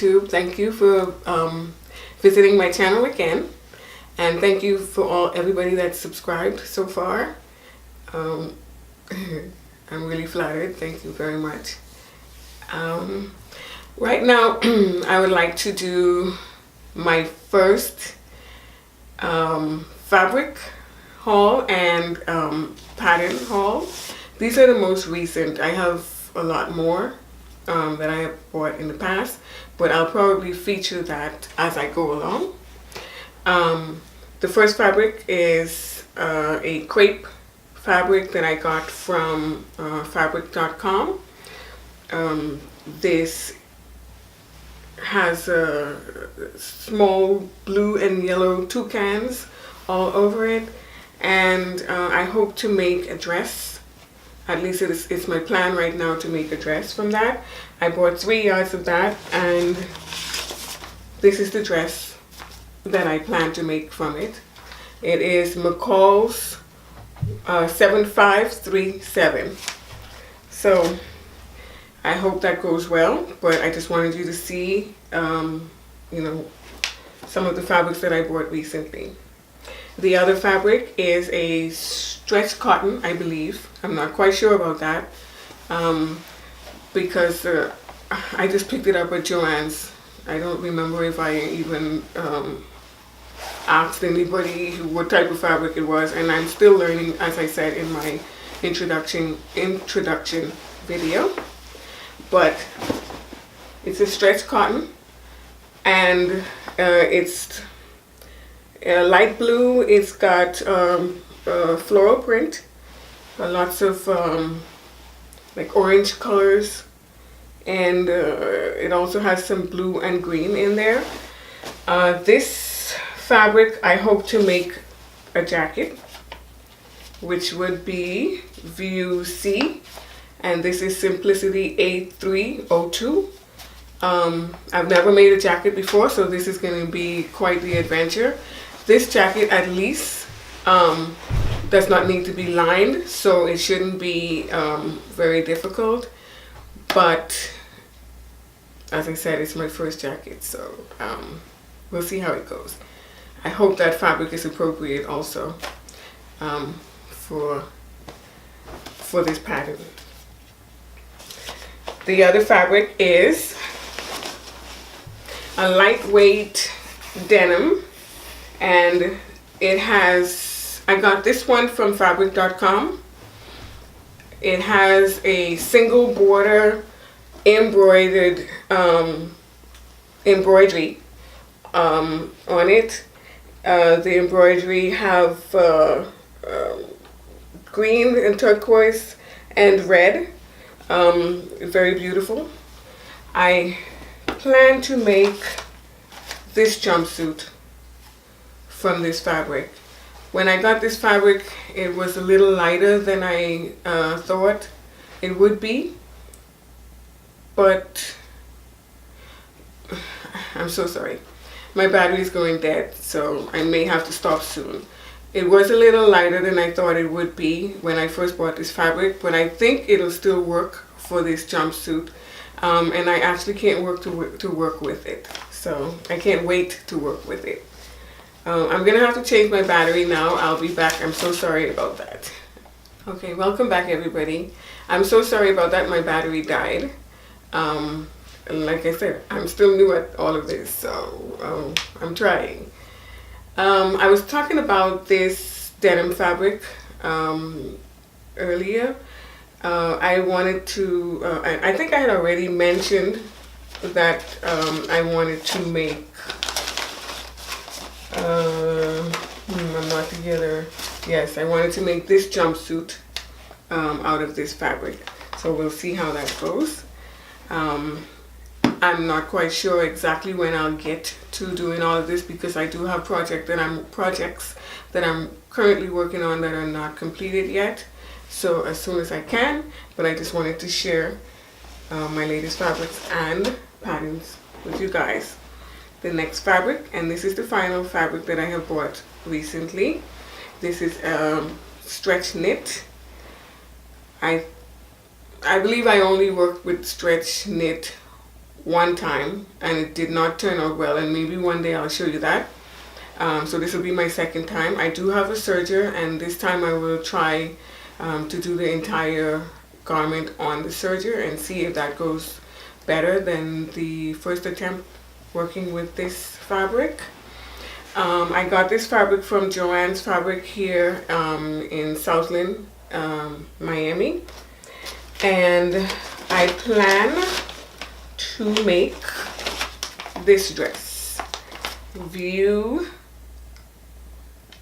YouTube. Thank you for visiting my channel again, and thank you for everybody that's subscribed so far. I'm really flattered. Thank you very much. Right now, I would like to do my first fabric haul and pattern haul. These are the most recent. I have a lot more that I have bought in the past, but I'll probably feature that as I go along. The first fabric is a crepe fabric that I got from fabric.com. This has small blue and yellow toucans all over it, and I hope to make a dress. At least it's my plan right now to make a dress from that. I bought 3 yards of that, and this is the dress that I plan to make from it. It is McCall's 7537. So I hope that goes well, but I just wanted you to see, you know, some of the fabrics that I bought recently. The other fabric is a stretch cotton, I believe. I'm not quite sure about that, because I just picked it up at Joann's. I don't remember if I even asked anybody what type of fabric it was, and I'm still learning, as I said in my introduction video. But it's a stretch cotton, and it's light blue. It's got floral print, lots of like orange colors, and it also has some blue and green in there. This fabric I hope to make a jacket, which would be VUC, and this is Simplicity A302. I've never made a jacket before, so this is going to be quite the adventure. This jacket at least does not need to be lined, so it shouldn't be very difficult. But as I said, it's my first jacket, so we'll see how it goes. I hope that fabric is appropriate also for this pattern. The other fabric is a lightweight denim, and it has, I got this one from fabric.com. It has a single border embroidered embroidery on it. The embroidery have green and turquoise and red. Very beautiful. I plan to make this jumpsuit from this fabric. When I got this fabric, it was a little lighter than I thought it would be, but I'm so sorry. My battery is going dead, so I may have to stop soon. It was a little lighter than I thought it would be when I first bought this fabric, but I think it'll still work for this jumpsuit, and I actually can't wait to work with it. So I can't wait to work with it. I'm gonna have to change my battery now. I'll be back. I'm so sorry about that. Okay, welcome back everybody. I'm so sorry about that. My battery died. And like I said, I'm still new at all of this, so I'm trying. I was talking about this denim fabric earlier. I wanted to, I think I had already mentioned that I wanted to make, I'm not together. Yes, I wanted to make this jumpsuit out of this fabric. So we'll see how that goes. I'm not quite sure exactly when I'll get to doing all of this, because I do have projects that I'm currently working on that are not completed yet. So as soon as I can, but I just wanted to share my latest fabrics and patterns with you guys. The next fabric, and this is the final fabric that I have bought recently. This is stretch knit. I believe I only worked with stretch knit one time and it did not turn out well, and maybe one day I'll show you that. So this will be my second time. I do have a serger, and this time I will try to do the entire garment on the serger and see if that goes better than the first attempt working with this fabric. I got this fabric from Joann's Fabric here in Southland, Miami, and I plan to make this dress. View,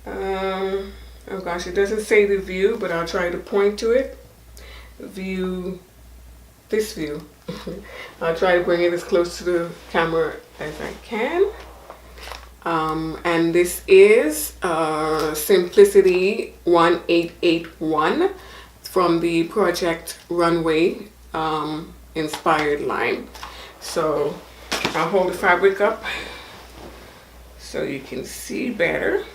oh gosh, it doesn't say the view, but I'll try to point to it. View, this view. I'll try to bring it as close to the camera as I can. And this is Simplicity 1881 from the Project Runway inspired line. So I'll hold the fabric up so you can see better.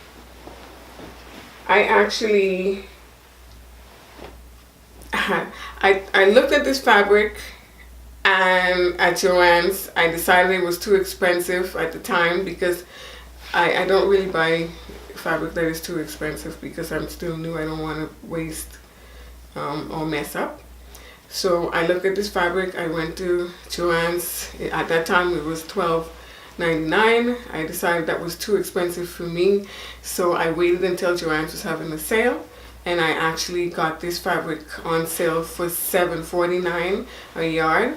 I actually I looked at this fabric, and at Joann's I decided it was too expensive at the time, because I don't really buy fabric that is too expensive because I'm still new. I don't want to waste or mess up. So I looked at this fabric. I went to Joann's. At that time it was $12.99. I decided that was too expensive for me, so I waited until Joann's was having a sale, and I actually got this fabric on sale for $7.49 a yard.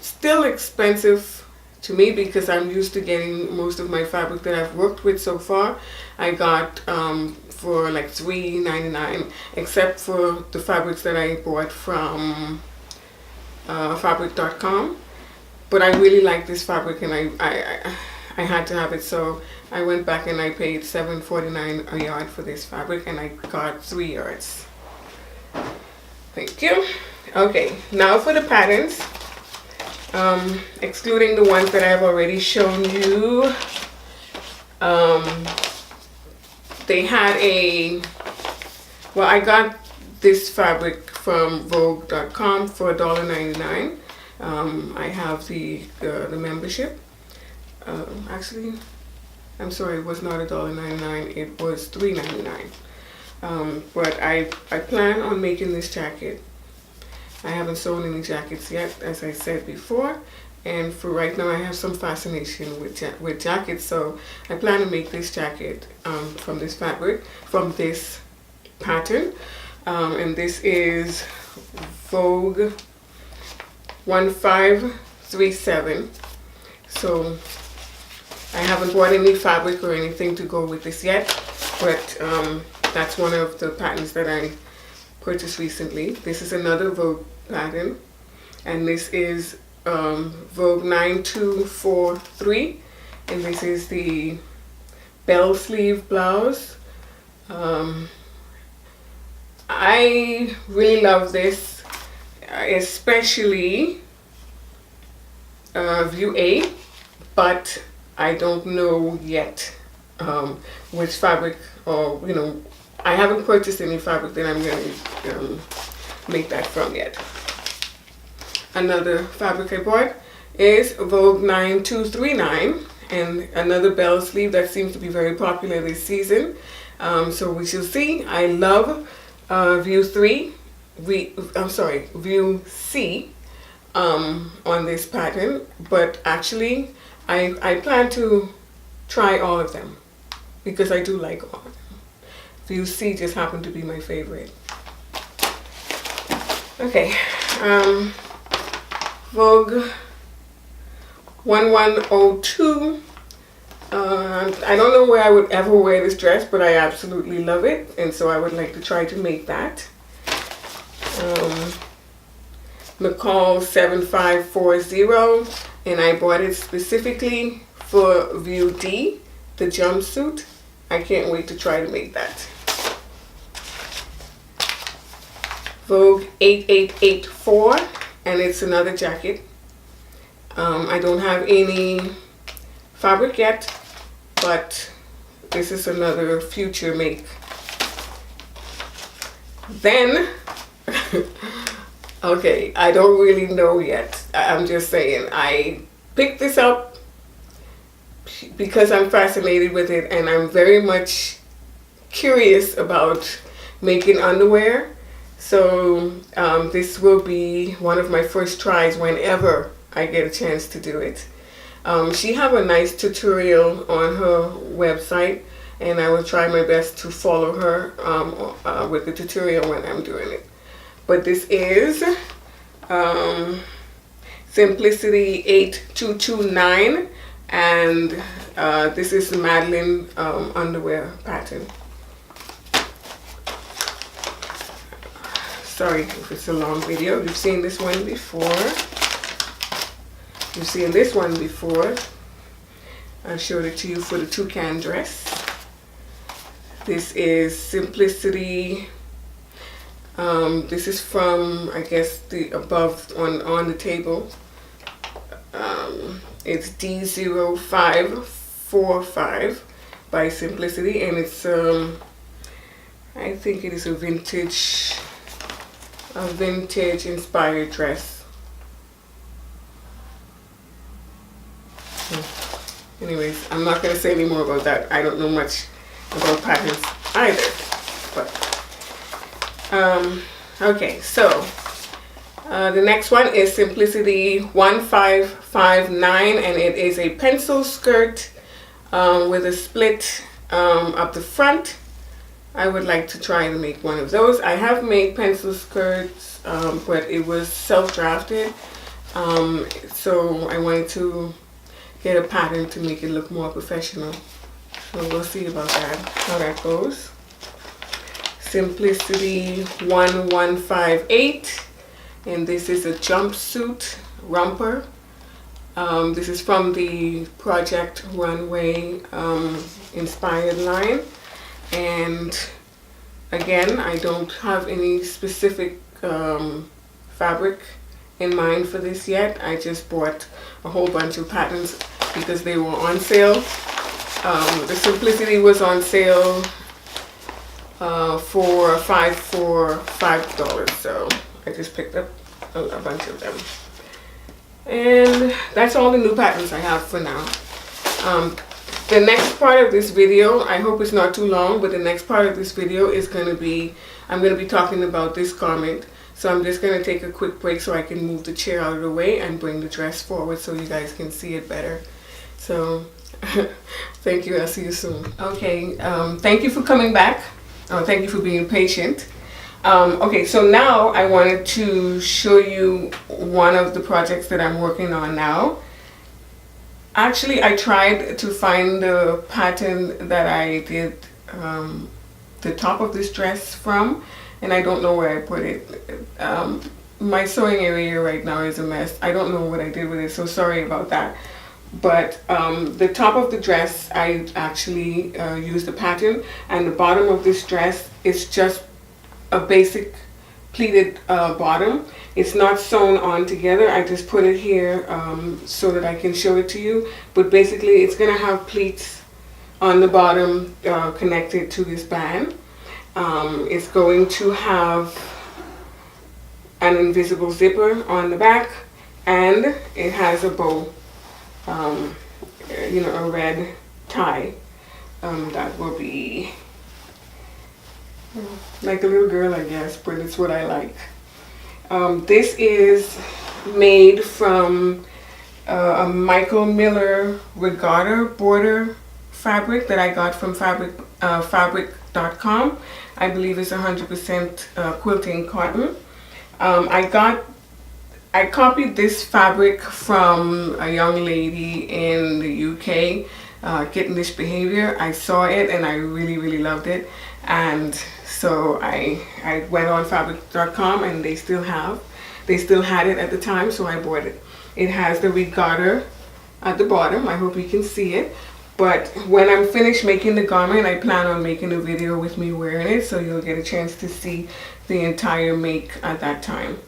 Still expensive to me because I'm used to getting most of my fabric that I've worked with so far. I got for like $3.99, except for the fabrics that I bought from fabric.com. But I really like this fabric, and I had to have it, so I went back and I paid $7.49 a yard for this fabric, and I got 3 yards. Thank you. Okay, now for the patterns. Excluding the ones that I've already shown you, they had well, I got this fabric from Vogue.com for $1.99. I have the membership. Actually, I'm sorry, it was not $1.99, it was $3.99. But I plan on making this jacket. I haven't sewn any jackets yet, as I said before, and for right now I have some fascination with jackets, so I plan to make this jacket from this fabric, from this pattern, and this is Vogue 1537. So I haven't bought any fabric or anything to go with this yet, but that's one of the patterns that I purchased recently. This is another Vogue pattern, and this is Vogue 9243, and this is the bell sleeve blouse. I really love this, especially view A, but I don't know yet which fabric, or I haven't purchased any fabric that I'm going to make that from yet. Another fabric I bought is Vogue 9239, and another bell sleeve that seems to be very popular this season. So we shall see. I love view C on this pattern, but actually I plan to try all of them because I do like all of them. View C just happened to be my favorite. Okay, Vogue 1102. I don't know where I would ever wear this dress, but I absolutely love it, and so I would like to try to make that. McCall 7540, and I bought it specifically for view D, the jumpsuit. I can't wait to try to make that. Vogue 8884, and it's another jacket. I don't have any fabric yet, but this is another future make. Then, okay, I don't really know yet. I'm just saying, I picked this up because I'm fascinated with it, and I'm very much curious about making underwear. So this will be one of my first tries whenever I get a chance to do it. She have a nice tutorial on her website, and I will try my best to follow her with the tutorial when I'm doing it. But this is Simplicity 8229, and this is the Madeline underwear pattern. Sorry if it's a long video. You've seen this one before. You've seen this one before. I showed it to you for the toucan dress. This is Simplicity. This is from, I guess, the above on the table. It's D0545 by Simplicity, and it's I think it is a vintage inspired dress. Anyways, I'm not going to say any more about that. I don't know much about patterns either. But okay, so the next one is Simplicity 1559, and it is a pencil skirt with a split up the front. I would like to try to make one of those. I have made pencil skirts, but it was self-drafted, so I wanted to get a pattern to make it look more professional. So we'll see about that, how that goes. Simplicity 1158, and this is a jumpsuit romper. This is from the Project Runway inspired line, and again, I don't have any specific fabric in mind for this yet. I just bought a whole bunch of patterns because they were on sale. The Simplicity was on sale for $5, so I just picked up a bunch of them. And that's all the new patterns I have for now. The next part of this video, I hope it's not too long, but the next part of this video is going to be, I'm going to be talking about this garment. So I'm just going to take a quick break so I can move the chair out of the way and bring the dress forward so you guys can see it better. So thank you. I'll see you soon. Okay, thank you for coming back. Thank you for being patient. Okay, so now I wanted to show you one of the projects that I'm working on now. Actually, I tried to find the pattern that I did the top of this dress from, and I don't know where I put it. My sewing area right now is a mess. I don't know what I did with it, so sorry about that. But the top of the dress, I actually used the pattern, and the bottom of this dress is just a basic pleated bottom. It's not sewn on together. I just put it here so that I can show it to you. But basically, it's gonna have pleats on the bottom connected to this band. It's going to have an invisible zipper on the back, and it has a bow, you know, a red tie that will be like a little girl, I guess, but it's what I like. This is made from a Michael Miller regatta border fabric that I got from fabric.com. I believe it's 100% quilting cotton. I copied this fabric from a young lady in the UK, Kittenish Behavior. I saw it and I really loved it, and so I went on fabric.com, and they still had it at the time, so I bought it. It has the regatta at the bottom. I hope you can see it. But when I'm finished making the garment, I plan on making a video with me wearing it, so you'll get a chance to see the entire make at that time.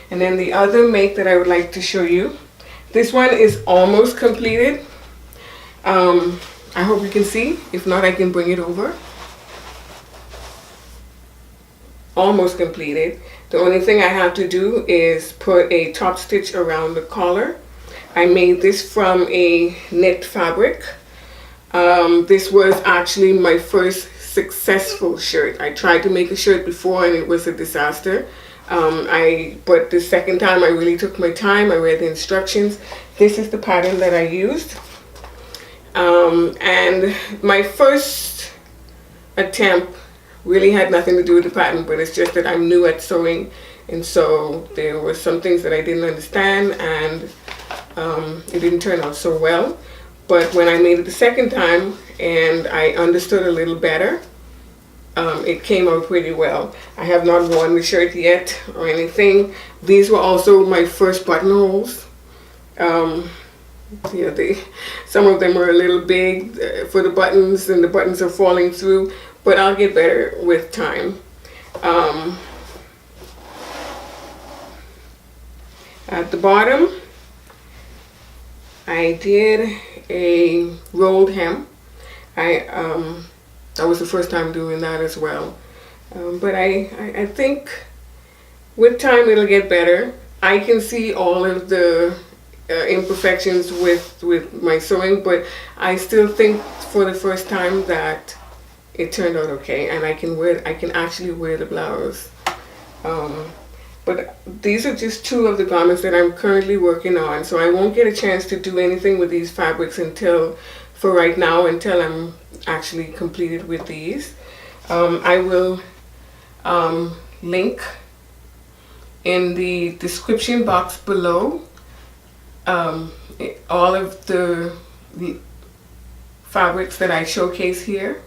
And then the other make that I would like to show you, this one is almost completed. I hope you can see. If not, I can bring it over. Almost completed. The only thing I have to do is put a top stitch around the collar. I made this from a knit fabric. This was actually my first successful shirt. I tried to make a shirt before and it was a disaster. But the second time I really took my time. I read the instructions. This is the pattern that I used. And my first attempt really had nothing to do with the pattern, but it's just that I'm new at sewing, and so there were some things that I didn't understand, and it didn't turn out so well. But when I made it the second time and I understood a little better, it came out pretty well. I have not worn the shirt yet or anything. These were also my first buttonholes. Yeah, some of them are a little big for the buttons, and the buttons are falling through, but I'll get better with time. At the bottom, I did a rolled hem. That was the first time doing that as well. But I think with time it'll get better. I can see all of the imperfections with my sewing, but I still think for the first time that it turned out okay, and I can actually wear the blouse. But these are just two of the garments that I'm currently working on, so I won't get a chance to do anything with these fabrics until I'm actually completed with these. I will link in the description box below all of the fabrics that I showcase here,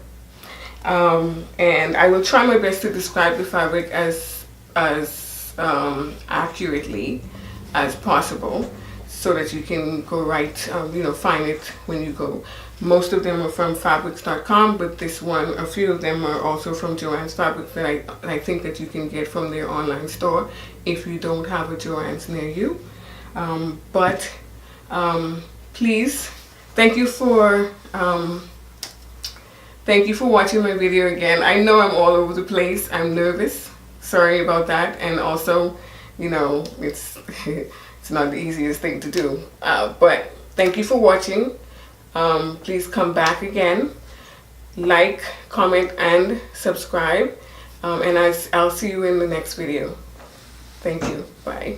and I will try my best to describe the fabric as accurately as possible, so that you can go right, find it when you go. Most of them are from fabrics.com, but a few of them are also from Joann's Fabrics that I think that you can get from their online store if you don't have a Joann's near you. Please, thank you for watching my video again. I know I'm all over the place. I'm nervous. Sorry about that. And also, it's it's not the easiest thing to do. But thank you for watching. Please come back again. Like, comment, and subscribe. And I'll see you in the next video. Thank you. Bye.